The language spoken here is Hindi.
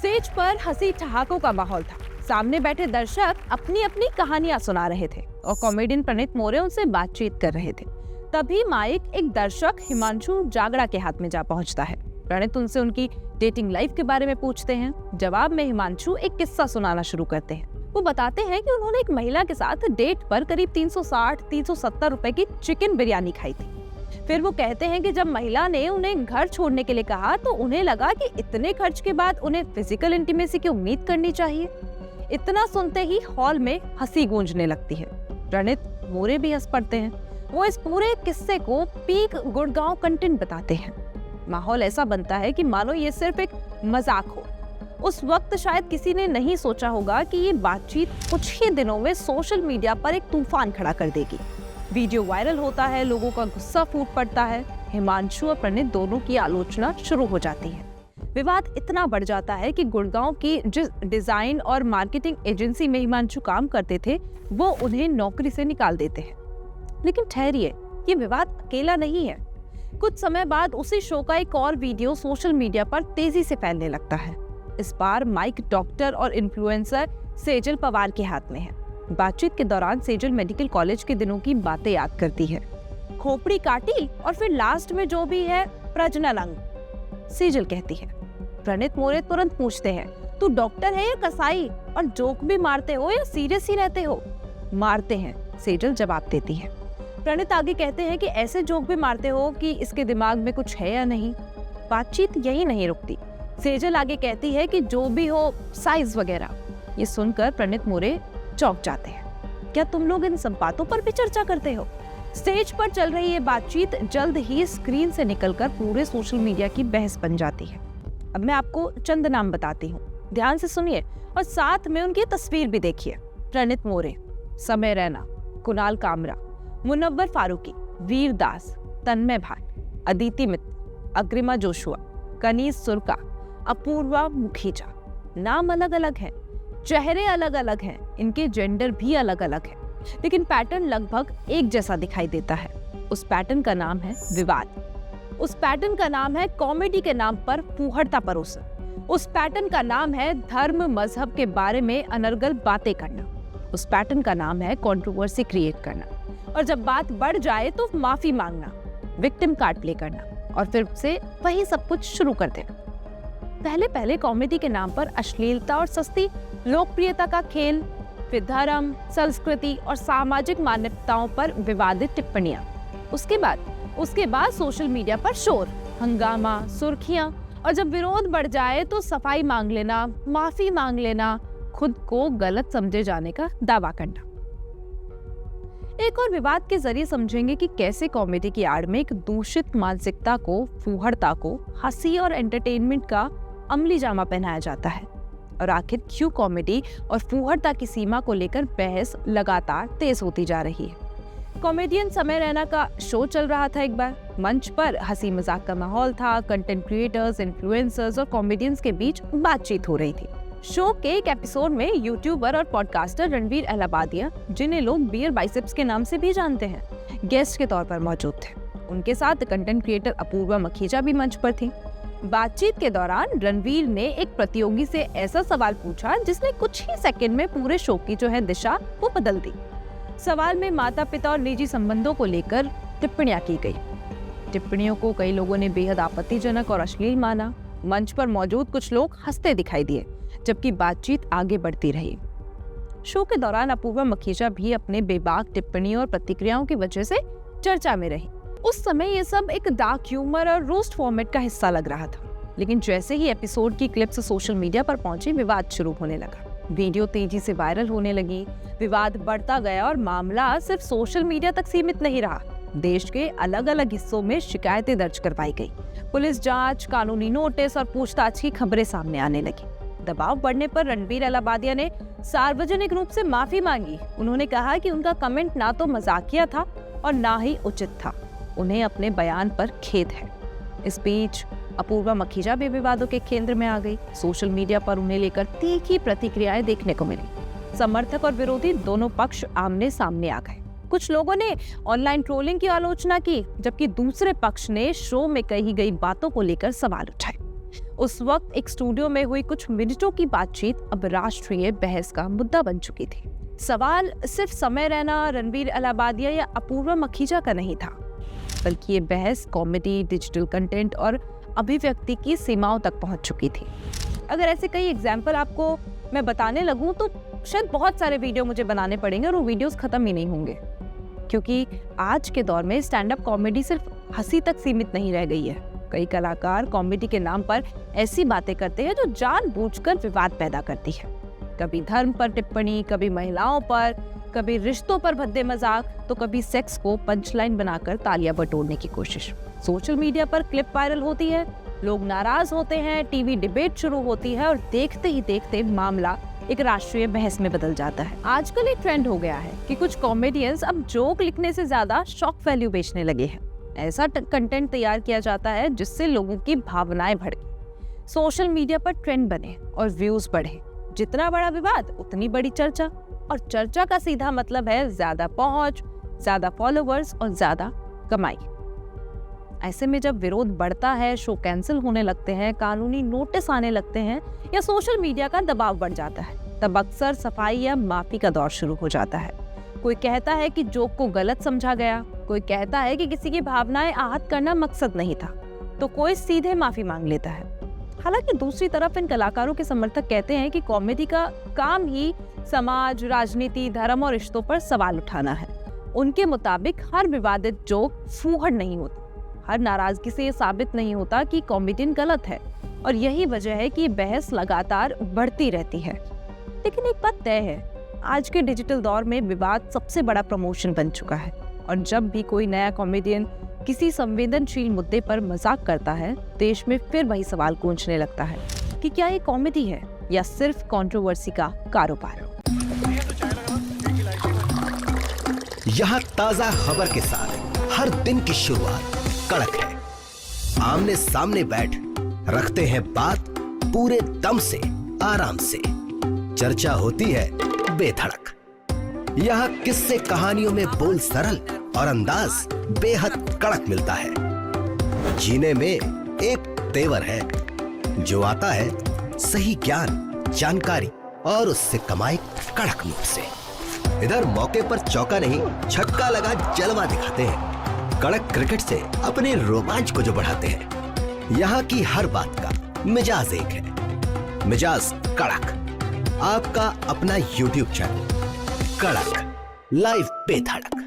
स्टेज पर हंसी ठहाकों का माहौल था। सामने बैठे दर्शक अपनी अपनी कहानियां सुना रहे थे और कॉमेडियन प्रणीत मोरे उनसे बातचीत कर रहे थे। तभी माइक एक दर्शक हिमांशु जागड़ा के हाथ में जा पहुंचता है। प्रणीत उनसे उनकी डेटिंग लाइफ के बारे में पूछते हैं। जवाब में हिमांशु एक किस्सा सुनाना शुरू करते हैं। वो बताते हैं कि उन्होंने एक महिला के साथ डेट पर करीब 360-370 रुपए की चिकन बिरयानी खाई थी। फिर वो कहते हैं कि जब महिला ने उन्हें घर छोड़ने के लिए कहा तो उन्हें लगा कि इतने खर्च के बाद उन्हें फिजिकल इंटीमेसी की उम्मीद करनी चाहिए। इतना सुनते ही हॉल में हंसी गूंजने लगती है। प्रणीत मोरे भी हंस पड़ते हैं। वो इस पूरे किस्से को पीक गुड़गांव कंटेंट बताते हैं। माहौल ऐसा बनता है कि मानो ये सिर्फ एक मजाक हो। उस वक्त शायद किसी ने नहीं सोचा होगा कि ये बातचीत कुछ ही दिनों में सोशल मीडिया पर एक तूफान खड़ा कर देगी। वीडियो वायरल होता है, लोगों का गुस्सा फूट पड़ता है। हिमांशु और प्रणीत दोनों की आलोचना शुरू हो जाती है। विवाद इतना बढ़ जाता है कि गुड़गांव की जिस डिजाइन और मार्केटिंग एजेंसी में हिमांशु काम करते थे वो उन्हें नौकरी से निकाल देते हैं। लेकिन ठहरिए, ये विवाद अकेला नहीं है। कुछ समय बाद उसी शो का एक और वीडियो सोशल मीडिया पर तेजी से फैलने लगता है। इस बार माइक डॉक्टर और इन्फ्लुएंसर सेजल पवार के हाथ में है। बातचीत के दौरान सेजल मेडिकल कॉलेज के दिनों की बातें याद करती है। खोपड़ी काटी और फिर लास्ट में जो भी है प्रजनन अंग, सेजल कहती है। प्रणीत मोरे तुरंत पूछते हैं, तू डॉक्टर है या कसाई, और जोक भी मारते हो या सीरियस ही रहते हो? मारते हैं, सेजल जवाब देती है। प्रणीत आगे कहते हैं कि ऐसे जोक भी मारते हो कि इसके दिमाग में कुछ है या नहीं। बातचीत यही नहीं रुकती। सेजल आगे कहती है कि जो भी हो, साइज वगैरह। ये सुनकर प्रणीत मोरे चौंक जाते हैं। क्या तुम लोग इन सब बातों पर भी चर्चा करते हो? स्टेज पर चल रही ये बातचीत जल्द ही स्क्रीन से निकलकर पूरे सोशल मीडिया की बहस बन जाती है। अब मैं आपको चंद नाम बताती हूँ, ध्यान से सुनिए और साथ में उनकी तस्वीर भी देखिए। प्रणीत मोरे, समय रैना, कुणाल कामरा, मुनव्वर फारूकी, वीर दास, तन्मय भाट, अदिति मित्र, अग्रिमा जोशुआ, कनीज सुरका, अपूर्वा मुखीजा। नाम अलग अलग हैं, चेहरे अलग अलग हैं, इनके जेंडर भी अलग अलग है, लेकिन पैटर्न लगभग एक जैसा दिखाई देता है। उस पैटर्न का नाम है विवाद। उस पैटर्न का नाम है कॉमेडी के नाम पर फूहड़ता परोसना। उस पैटर्न का नाम है धर्म मजहब के बारे में अनर्गल बातें करना। उस पैटर्न का नाम है कंट्रोवर्सी क्रिएट करना, और जब बात बढ़ जाए तो माफी मांगना, विक्टिम कार्ड प्ले करना और फिर से वही सब कुछ शुरू कर देना। पहले पहले कॉमेडी के नाम पर अश्लीलता और सस्ती लोकप्रियता का खेल, फिर धर्म, संस्कृति और सामाजिक मान्यताओं पर विवादित टिप्पणियां। उसके बाद सोशल मीडिया पर शोर, हंगामा, सुर्खियां, और जब विरोध बढ़ जाए तो सफाई मांग लेना, माफी मांग लेना, खुद को गलत समझे जाने का दावा करना। एक और विवाद के जरिए समझेंगे कि कैसे कॉमेडी की आड़ में एक दूषित मानसिकता को, फूहड़ता को हंसी और एंटरटेनमेंट का अमली जामा पहनाया जाता है, और आखिर क्यों कॉमेडी और फूहड़ता की सीमा को लेकर बहस लगातार तेज होती जा रही है। कॉमेडियन समय रैना का शो चल रहा था। एक बार मंच पर हंसी मजाक का माहौल था। कंटेंट क्रिएटर्स, इन्फ्लुएंसर्स और कॉमेडियंस के बीच बातचीत हो रही थी। शो के एक एपिसोड में यूट्यूबर और पॉडकास्टर रणवीर अलाहाबादिया, जिन्हें लोग बियर बाइसेप्स के नाम से भी जानते हैं, गेस्ट के तौर पर मौजूद थे। उनके साथ कंटेंट क्रिएटर अपूर्वा मखीजा भी मंच पर थी। बातचीत के दौरान रणवीर ने एक प्रतियोगी से ऐसा सवाल पूछा जिसने कुछ ही सेकंड में पूरे शो की जो है दिशा वो बदल दी। सवाल में माता पिता और निजी संबंधों को लेकर टिप्पणियां की गई। टिप्पणियों को कई लोगों ने बेहद आपत्तिजनक और अश्लील माना। मंच पर मौजूद कुछ लोग हंसते दिखाई दिए, जबकि बातचीत आगे बढ़ती रही। शो के दौरान अपूर्वा मखीजा भी अपने बेबाक टिप्पणियों और प्रतिक्रियाओं की वजह से चर्चा में रही। उस समय ये सब एक डार्क ह्यूमर और रोस्ट फॉर्मेट का हिस्सा लग रहा था, लेकिन जैसे ही एपिसोड की क्लिप्स सोशल मीडिया पर पहुंची, विवाद शुरू होने लगा। वीडियो तेजी से वायरल होने लगी, विवाद बढ़ता गया और मामला सिर्फ सोशल मीडिया तक सीमित नहीं रहा। देश के अलग अलग हिस्सों में शिकायतें दर्ज करवाई गई। पुलिस जांच, कानूनी नोटिस और पूछताछ की खबरें सामने आने लगी। दबाव बढ़ने पर रणवीर अलाहाबादिया ने सार्वजनिक रूप से माफी मांगी। उन्होंने कहा कि उनका कमेंट ना तो मजाकिया था और ना ही उचित था। उन्हें अपने बयान पर खेद है। इस बीच अपूर्वा मखीजा भी विवादों के केंद्र में आ गई। सोशल मीडिया पर उन्हें लेकर तीखी प्रतिक्रियाएं देखने को मिली। समर्थक और विरोधी दोनों पक्ष आमने सामने आ गए। कुछ लोगों ने ऑनलाइन ट्रोलिंग की आलोचना की, जबकि दूसरे पक्ष ने शो में कही गई बातों को लेकर सवाल उठाए। उस वक्त एक स्टूडियो में हुई कुछ मिनटों की बातचीत अब राष्ट्रीय बहस का मुद्दा बन चुकी थी। सवाल सिर्फ समय रैना, रणवीर अलाहाबादिया या अपूर्वा मखीजा का नहीं था, बल्कि ये बहस कॉमेडी, डिजिटल कंटेंट और अभिव्यक्ति की सीमाओं तक पहुंच चुकी थी। अगर ऐसे कई एग्जाम्पल आपको मैं बताने लगूं तो शायद बहुत सारे वीडियो मुझे बनाने पड़ेंगे और वो वीडियोस खत्म ही नहीं होंगे, क्योंकि आज के दौर में स्टैंड अप कॉमेडी सिर्फ हंसी तक सीमित नहीं रह गई है। कई कलाकार कॉमेडी के नाम पर ऐसी बातें करते हैं जो जानबूझकर विवाद पैदा करती है। कभी धर्म पर टिप्पणी, कभी महिलाओं पर, कभी रिश्तों पर भद्दे मजाक, तो कभी सेक्स को पंचलाइन बनाकर तालियां बटोरने की कोशिश। सोशल मीडिया पर क्लिप वायरल होती है, लोग नाराज होते हैं, टीवी डिबेट शुरू होती है और देखते ही देखते मामला एक राष्ट्रीय बहस में बदल जाता है। आजकल एक ट्रेंड हो गया है कि कुछ कॉमेडियंस अब जोक लिखने से ज्यादा शॉक वैल्यू बेचने लगे हैं। ऐसा कंटेंट तैयार किया जाता है जिससे लोगों की भावनाएं भड़के, सोशल मीडिया पर ट्रेंड बने और व्यूज बढ़े। जितना बड़ा विवाद उतनी बड़ी चर्चा, और चर्चा का सीधा मतलब है ज्यादा पहुंच, ज्यादा फॉलोवर्स और ज्यादा कमाई। ऐसे में जब विरोध बढ़ता है, शो कैंसिल होने लगते हैं, कानूनी नोटिस आने लगते हैं या सोशल मीडिया का दबाव बढ़ जाता है, तब अक्सर सफाई या माफी का दौर शुरू हो जाता है। कोई कहता है कि जोक को गलत समझा गया, कोई कहता है कि किसी की भावनाएं आहत करना मकसद नहीं था, तो कोई सीधे माफी मांग लेता है। हालांकि दूसरी तरफ इन कलाकारों के समर्थक कहते हैं कि कॉमेडी का काम ही समाज, राजनीति, धर्म और रिश्तों पर सवाल उठाना है। उनके मुताबिक हर विवादित जोक फूहड़ नहीं होता, हर नाराजगी से ये साबित नहीं होता कि कॉमेडियन गलत है, और यही वजह है कि बहस लगातार बढ़ती रहती है। लेकिन एक बात तय है, आज के डिजिटल दौर में विवाद सबसे बड़ा प्रमोशन बन चुका है, और जब भी कोई नया कॉमेडियन किसी संवेदनशील मुद्दे पर मजाक करता है, देश में फिर वही सवाल गूंजने लगता है कि क्या ये कॉमेडी है या सिर्फ कंट्रोवर्सी का कारोबार। यहाँ ताजा खबर के साथ हर दिन की शुरुआत कड़क है। आमने सामने बैठ रखते हैं बात पूरे दम से, आराम से। चर्चा होती है बेधड़क। यहाँ किस्से कहानियों में बोल सरल और अंदाज बेहद कड़क मिलता है। जीने में एक तेवर है जो आता है सही ज्ञान, जानकारी और उससे कमाई कड़क नोट से। इधर मौके पर चौका नहीं, छक्का लगा जलवा दिखाते हैं। कड़क क्रिकेट से अपने रोमांच को जो बढ़ाते हैं। यहाँ की हर बात का मिजाज एक है, मिजाज कड़क। आपका अपना YouTube चैनल कड़क, लाइव बेधड़क।